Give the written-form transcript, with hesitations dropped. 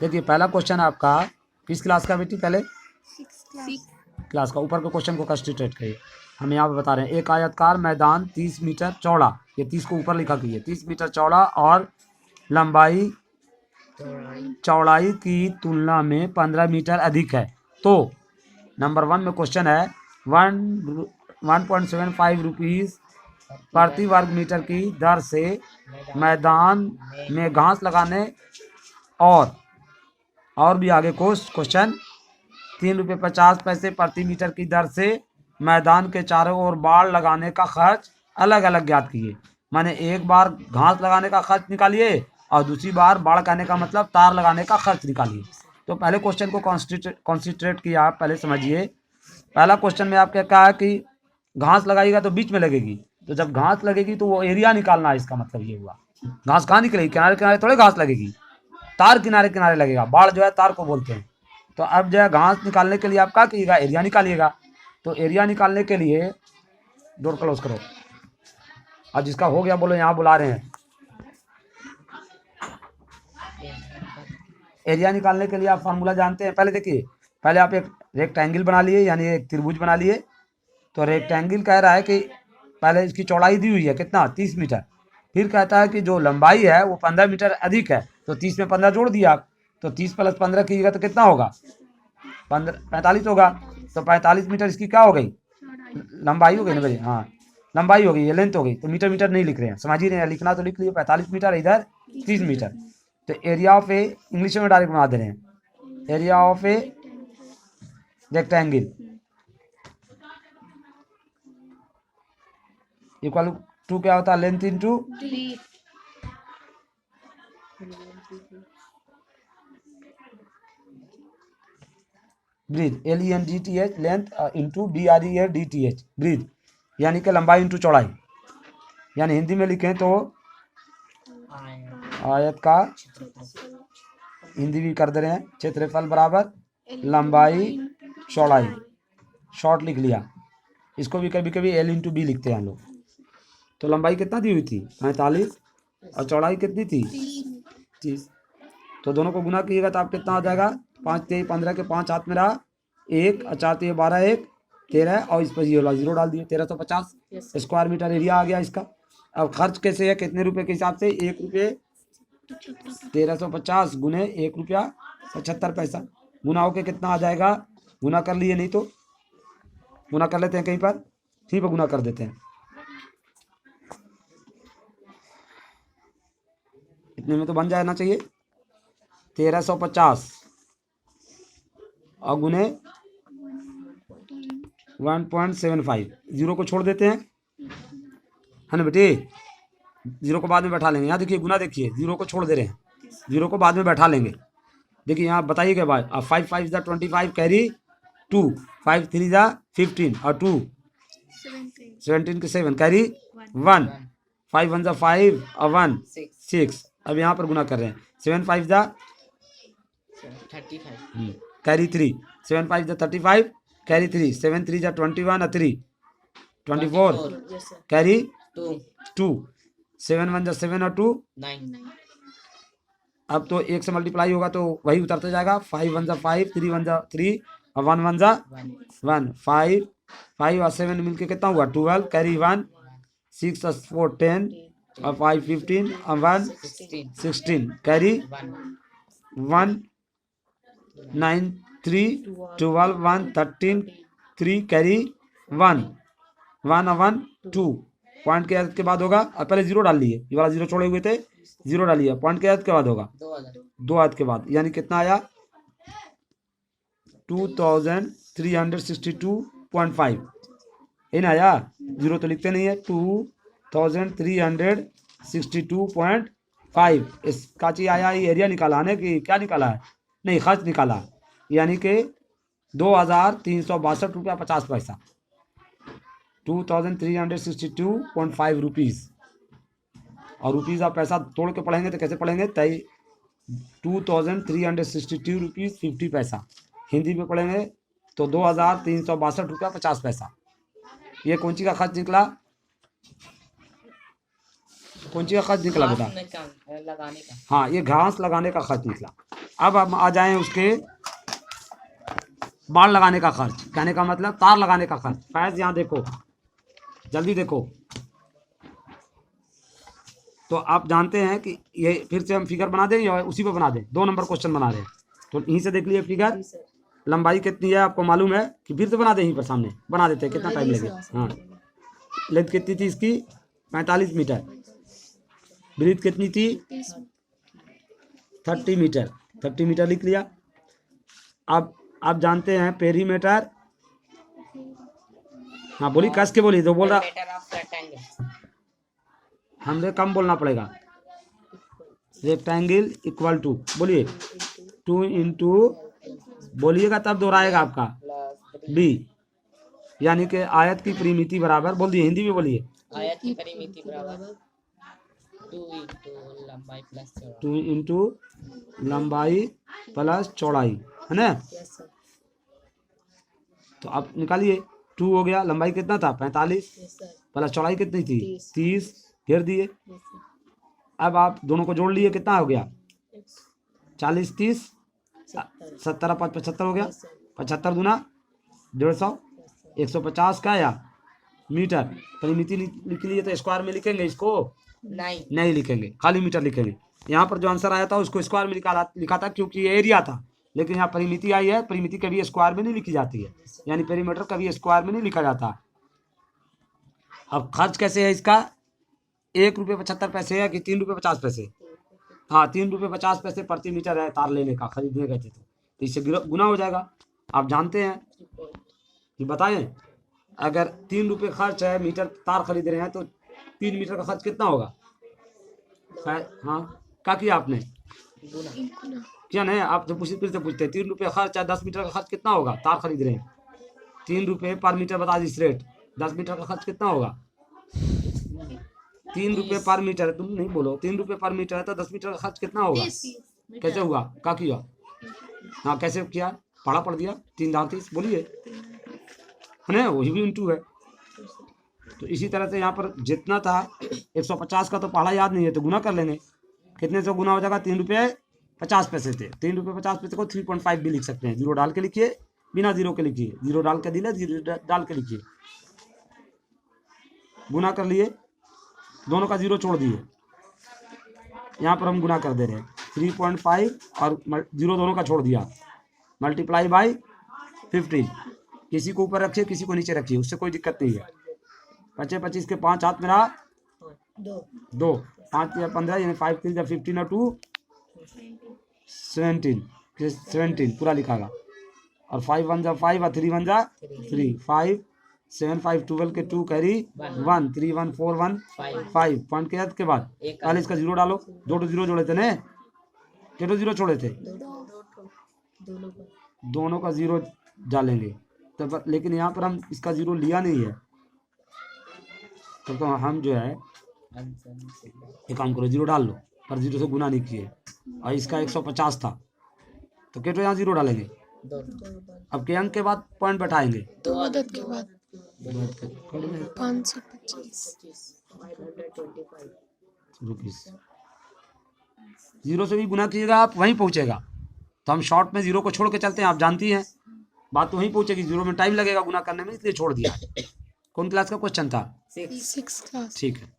देखिए पहला क्वेश्चन आपका किस क्लास का बेटी, पहले 6 क्लास का। ऊपर के क्वेश्चन को कंसंट्रेट करिए। हम यहाँ पे बता रहे हैं एक आयताकार मैदान 30 मीटर चौड़ा, ये 30 को ऊपर लिखा कीजिए, 30 मीटर चौड़ा और लंबाई चौड़ाई की तुलना में 15 मीटर अधिक है। तो नंबर 1 में क्वेश्चन है 1.75 रुपीज़ प्रति वर्ग मीटर की दर से मैदान में घास लगाने और भी आगे क्वेश्चन 3.50 रुपये प्रति मीटर की दर से मैदान के चारों ओर बाड़ लगाने का खर्च अलग अलग ज्ञात किए। माने एक बार घास लगाने का खर्च निकालिए और दूसरी बार बाड़ कहने का मतलब तार लगाने का खर्च निकालिए। तो पहले क्वेश्चन को कॉन्सेंट्रेट किया आप पहले समझिए। पहला क्वेश्चन में आपके कहा है कि घास लगाइएगा तो बीच में लगेगी, तो जब घास लगेगी तो वो एरिया निकालना है, इसका मतलब ये हुआ। घास कहाँ निकलेगी, किनारे किनारे थोड़े घास लगेगी, तार किनारे किनारे लगेगा। बाड़ जो है तार को बोलते हैं। तो अब जो है घास निकालने के लिए आप क्या कीजिएगा, एरिया निकालिएगा। तो एरिया निकालने के लिए डोर क्लोज करो। और जिसका हो गया बोलो, यहाँ बुला रहे हैं। एरिया निकालने के लिए आप फार्मूला जानते हैं। पहले देखिए, पहले आप एक रेक्टेंगल बना लिए, यानी एक त्रिभुज बना लिए। तो रेक्टेंगल कह रहा है कि पहले इसकी चौड़ाई दी हुई है कितना, 30 मीटर। फिर कहता है कि जो लंबाई है वो 15 मीटर अधिक है, तो 30 में 15 जोड़ दिया आप। तो 30 + 15 कीजिएगा तो कितना होगा, 45 होगा। तो 45 मीटर इसकी क्या हो गई, लंबाई हो गई ना भाई। हाँ, लंबाई हो गई, ये लेंथ हो गई। तो मीटर मीटर नहीं लिख रहे हैं, समझ ही रहे हैं। लिखना तो लिख लिए 45 मीटर, इधर 30 मीटर। तो एरिया ऑफ ए इंग्लिश में डायरेक्ट बना दे रहे हैं। Area of a rectangle equal to क्या होता है, length into breadth, LENGTH, length into BREADTH, breadth, यानी कि लंबाई इंटू चौड़ाई। यानी हिंदी में लिखें तो आयत का, हिंदी भी कर दे रहे हैं, क्षेत्रफल बराबर लंबाई चौड़ाई। शॉर्ट लिख लिया। इसको भी कभी कभी L इंटू बी लिखते हैं हम लोग। तो लंबाई कितना दी हुई थी, 45, और चौड़ाई कितनी थी, 30। तो दोनों को गुना कीजिएगा तो आप कितना आ जाएगा, 5 3 15 के 5 हाथ में रहा, 1 और 4 3 12, 1 13, और इस पर ये वाला 0 डाल दिए, 1350 स्क्वायर मीटर एरिया आ गया इसका। अब खर्च कैसे है, कितने रुपए के हिसाब से, 1 रुपये 1350 गुने 1 रुपया 75 पैसा। गुना होके कितना आ जाएगा, गुना कर लिए, नहीं तो गुना कर लेते हैं कहीं पर, ठीक है, गुना कर देते हैं। इतने में तो बन जाना चाहिए 1350 और गुने 1.75। जीरो को छोड़ देते हैं, है ना बेटे। जीरो को बाद में बैठा लेंगे। यहाँ देखिए गुना, देखिए जीरो को छोड़ दे रहे हैं, जीरो को बाद में बैठा लेंगे। देखिए यहाँ बताइए क्या भाई, 5 5 = 25 कैरी 2, 5 3 = 15 और 2 17 के 7 कैरी 1, 5 1 = 5 और 1 6। अब यहाँ पर गुना कर रहे हैं, 7 5 = 35 कैरी 3, 7 5 = 35 कैरी 3, 7 3 = 21 और 3 24 कैरी 2, 7 1 = 7 और 2 9। अब तो 1 से मल्टीप्लाई होगा तो वही उतरते जाएगा, 5 1 = 5, 3 1 = 3 और 1 1 = 1। 5 और 7 मिलके कितना हुआ, 12 कैरी 1, 6 और 4 10 और 5 15 और 1 16 कैरी 1 9 3 12 1 13 3 कैरी 1 1 और 1 2। पॉइंट के बाद होगा, और पहले 0 डाल लिए, ये वाला 0 छोड़े हुए थे, 0 डालिए। पॉइंट के बाद होगा 2 हाथ के बाद, यानी कितना आया 2362.5, ये ना आया। 0 तो लिखते नहीं है, 2362.5। इसका चीज आया, ये एरिया निकाला है कि क्या निकाला है, नहीं खर्च निकाला, यानी कि 2362.50 पैसा, 2362.5 रुपीज़। और रुपीज़ आप पैसा तोड़ के पढ़ेंगे तो कैसे पढ़ेंगे, 2362 रुपीज़ 50 पैसा। हिंदी में पढ़ेंगे तो 2362.50 पैसा। ये कौन सी का खर्च निकला, कौन सी का खर्च निकला बेटा, लगाने का। हाँ, ये घास लगाने का खर्च निकला। अब हम आ जाएं उसके बाड़ लगाने का खर्च, कहने का मतलब तार लगाने का खर्च। फैज यहाँ देखो, जल्दी देखो। तो आप जानते हैं कि ये फिर से हम फिगर बना दें या उसी पे बना दें, 2 नंबर क्वेश्चन बना रहे हैं तो यहीं से देख लीजिए फिगर। लंबाई कितनी है आपको मालूम है कि फिर से बना दें, यहीं पर सामने बना देते हैं, कितना टाइम लगेगा। हाँ, लेंथ कितनी थी इसकी 45 मीटर, ब्रीथ कितनी थी 30 मीटर, 30 मीटर लिख लिया। अब आप जानते हैं पेरीमीटर, हाँ बोलिए कस के बोलिए, तो बोल रहा हमने कम बोलना पड़ेगा। रेक्टेंगल इक्वल टू, बोलिए 2 इंटू, बोलिएगा तब दोहराएगा आपका बी, यानी कि आयत की परिमिति बराबर, बोल दिए हिंदी में बोलिए, आयत की परिमिति बराबर 2 इंटू लंबाई प्लस चौड़ाई, है ना। तो आप निकालिए, 2 हो गया, लंबाई कितना था 45 प्लस चौड़ाई कितनी थी 30, घेर दिए। अब आप दोनों को जोड़ लिए, कितना हो गया 40 30 70 5 75 हो गया, 75 गुना 150, 150 का या मीटर। परिमिति लिख लिए तो स्क्वायर में लिखेंगे इसको, नहीं लिखेंगे, खाली मीटर लिखेंगे। यहाँ पर जो आंसर आया था उसको स्क्वायर में लिखा था क्योंकि ये एरिया था, लेकिन यहाँ परिमिति आई है, परिमिति कभी स्क्वायर में नहीं लिखी जाती है, यानी पेरीमीटर कभी स्क्वायर में नहीं लिखा जाता। अब खर्च कैसे है इसका, 1 रुपये 75 पैसे है कि 3 रुपये 50 पैसे, हाँ 3 रुपये 50 पैसे प्रति मीटर है तार लेने का, खरीदने का, तो इससे गुना हो जाएगा। आप जानते हैं कि बताएं, अगर 3 रुपये खर्च है मीटर तार खरीद रहे हैं तो 3 मीटर का खर्च कितना होगा। हाँ क्या किया आपने, क्या नहीं, आप तो फिर से पूछते हैं 3 रुपये खर्च है, 10 मीटर का खर्च कितना होगा, तार खरीद रहे हैं 3 रुपये पर मीटर, बता दीजिए रेट, 10 मीटर का खर्च कितना होगा 3 रुपये पर मीटर, तुम नहीं बोलो, 3 रुपये पर मीटर है तो 10 मीटर का खर्च कितना होगा, कैसे हुआ, क्या किया, हाँ कैसे किया, पढ़ दिया 3 30, बोलिए, है ना, वही भी इंटू है। तो इसी तरह से यहाँ पर जितना था 150 का तो पढ़ा याद नहीं है, तो गुना कर लेंगे, कितने से गुना हो जाएगा, 3 रुपये 50 पैसे थे, 3 रुपये 50 पैसे को 3.5 भी लिख सकते हैं, 0 डाल के लिखिए, बिना 0 के लिखिए, 0 डाल के दिले 0 डाल के लिखिए, गुना कर लिए, दोनों का 0 छोड़ दिए, यहाँ पर हम गुना कर दे रहे हैं 3.5 और 0 दोनों का छोड़ दिया, मल्टीप्लाई बाई 15, किसी को ऊपर रखिए किसी को नीचे रखिए, उससे कोई दिक्कत नहीं है। 25 25 के 5 हाथ मेरा 2, 5 या 15, यानी 5 3 या 15 और 2 17 पूरा लिखागा, और 5 1 जा 5 और 3 1 जा 3, 5 7 5 12 के 2 कैरी 1, 3 1 4 1 5 पॉइंट के बाद पहले इसका 0 डालो, 2 0 जोड़े थे ना, कितने 0 छोड़े थे, दोनों का 0 डालेंगे तो, लेकिन यहाँ पर हम इसका 0 लिया नहीं है, तो हम जो है एक काम करो 0 डाल लो, पर 0 से गुना नहीं किए, और इसका 150 था तो केटो यहाँ 0 डालेंगे, अब के अंक के बाद पॉइंट बैठाएंगे, 2 अदद के बाद 525 रुपीस, 0 से भी गुना कीजिएगा आप वहीं पहुँचेगा, तो हम शॉर्ट में 0 को छोड़ के चलते हैं, आप जानती हैं बात तो वहीं पहुँचेगी, 0 में टाइम लगेगा गुना करने में, इसलिए छोड़ दिया। कौन क्लास का क्वेश्चन था, 6 क्लास, ठीक है।